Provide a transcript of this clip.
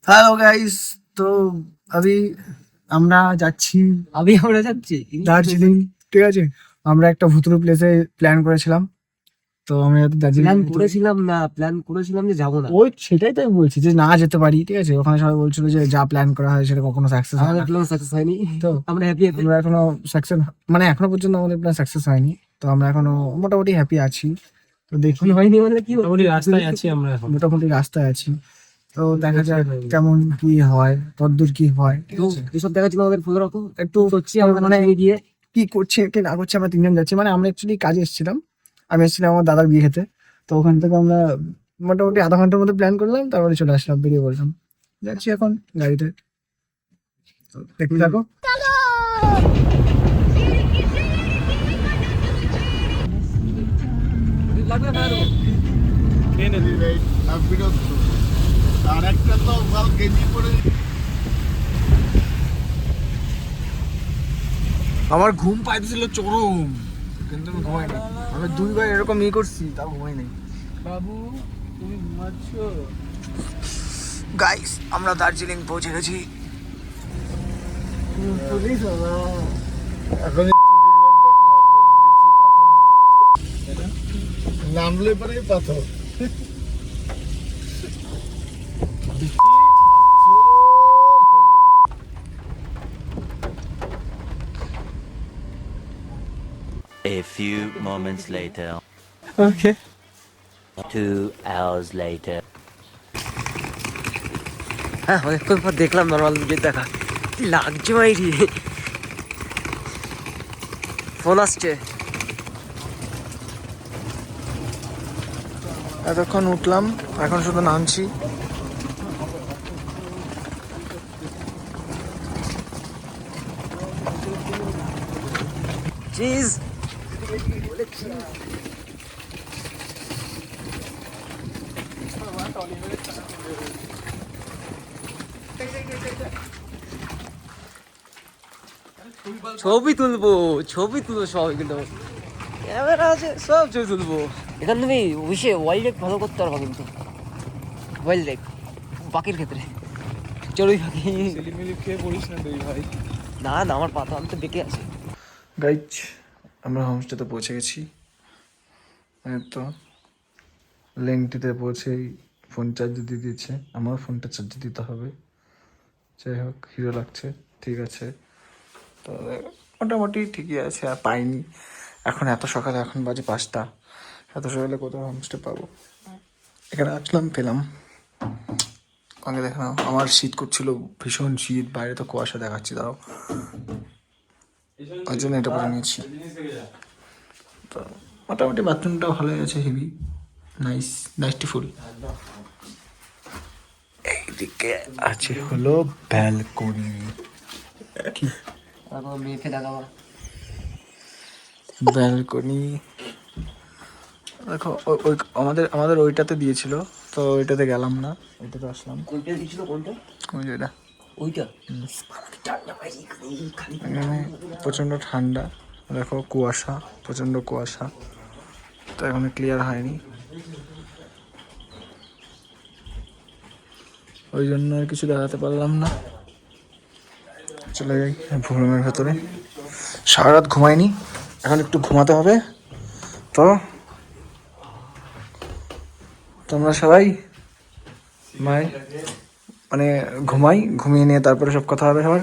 Hello guys, তো अभी আমরা যাচ্ছি আমরা যাচ্ছি দার্জিলিং। ঠিক আছে, আমরা একটা ভুতুড়ে প্লেসে প্ল্যান করেছিলাম, তো আমরা দার্জিলিং প্ল্যান করেছিলাম যে যাবো না। ওই সেটাই তো আমি বলছি যে না যেতে পারি। ঠিক আছে, ওখানে সবাই বলছিল যে যা প্ল্যান করা হয় সেটা কখনো সাকসেস হয় আমাদের না। প্ল্যান সাকসেস হয়নি, তো আমরা হ্যাপি। আমরা এখনো সাকসেস, মানে এখনো পর্যন্ত আমাদের প্ল্যান সাকসেস হয়নি। তো আমরা এখনো মোটামুটি হ্যাপি আছি। তো দেখি, হয়নি মানে কি, মোটামুটি রাস্তায় আছি আমরা এখন। মোটামুটি রাস্তায় আছি। তো দেখা যাক কেমন কি হয়, কতদূর কি হয়। ঠিক তো আছে, এসব দেখার জন্য আমাদের ফলো রাখো। একটু করছি আমরা মানে মানে গিয়ে কি করছে কি না করছে আমরা তিনজন যাচ্ছি। মানে আমরা অ্যাকচুয়ালি কাজে এসেছিলাম, আমি এসেছিলাম আমার দাদার বিয়ে খেতে। তো ওখান থেকে আমরা মোটামুটি আধা ঘন্টার মধ্যে প্ল্যান করলাম, তারপরে চলে আসলাম, বেরিয়ে পড়লাম। যাচ্ছি এখন গাড়িতে, তো দেখতে থাকো। লাগবে না আরো। আমার ঘুম পাইতেছিল চরম, কিন্তু আমি ঘুমাই নাই। আমি দুইবার এরকম করছি, তাও ঘুমাই নাই। বাবু তুমি ঘুমাচ্ছ? গাইস, আমরা দার্জিলিং পৌঁছে গেছি। এখন নামলে পরে পাথর। A few moments later. Okay, 2 hours later. হ্যাঁ অনেকক্ষণ পর দেখলাম নর্মাল ভিডিও দেখা, কি লাগছে ভাই রে। ফোন আসছে। এতক্ষণ উঠলাম, এখন শুধু নামছি। চিজ ছবি তুলবো সবাই, কিন্তু ক্যামেরা আছে, সব ছবি তুলবো। এখান তুমি ওয়াইল্ড লাইফ ফলো করতে পারবা, কিন্তু ওয়াইল্ড লাইফ পাখির ক্ষেত্রে চড়ুই পাখি। মিলি খেয়ে পড়িস না তুই ভাই। না না, আমার পাতা আমি তো বেঁকে আছে। গাইজ, আমরা হোমস্টেতে পৌঁছে গেছি। এই তো লেংটিতে পৌঁছেই ফোন চার্জ দিয়ে দিয়েছে, আমার ফোনটা চার্জ দিতে হবে। যাই হোক, হিরো লাগছে, ঠিক আছে। তো মোটামুটি ঠিকই আছে, আর পাইনি এখন এত সকালে, এখন বাজে 5টা। এত সকালে কোথাও হোমস্টে পাবো? এখানে আসলাম, পেলাম। আগে দেখলাম আমার শীত করছিল, ভীষণ শীত, বাইরে তো কুয়াশা দেখাচ্ছি, দাঁড়াও, ওই জন্য এটা পরে নিয়েছি। তো মোটামুটি বাথরুমটাও ভালোই আছে, হেভি নাইস, নাইসটি ফুল। এইদিকে আছে হলো ব্যালকনি। তারপর মেয়েকে দেখাবো। ব্যালকনি দেখো, ওই আমাদের আমাদের ওইটাতে দিয়েছিল, তো ওইটাতে গেলাম না, ওইটাতে আসলাম। কোনটা দিয়েছিল? কোনটা? ওই যেটা, ওইটা। এখানে প্রচণ্ড ঠান্ডা, দেখো কুয়াশা, প্রচণ্ড কুয়াশা, তো এখনো ক্লিয়ার হয়নি, ওই জন্য আর কিছু দেখাতে পারলাম না। চলে যাই রুমের ভেতরে। সারা রাত ঘুমাইনি, এখন একটু ঘুমাতে হবে। তো তোমরা সবাই মানে ঘুমিয়ে নিয়ে তারপরে সব কথা হবে সবার।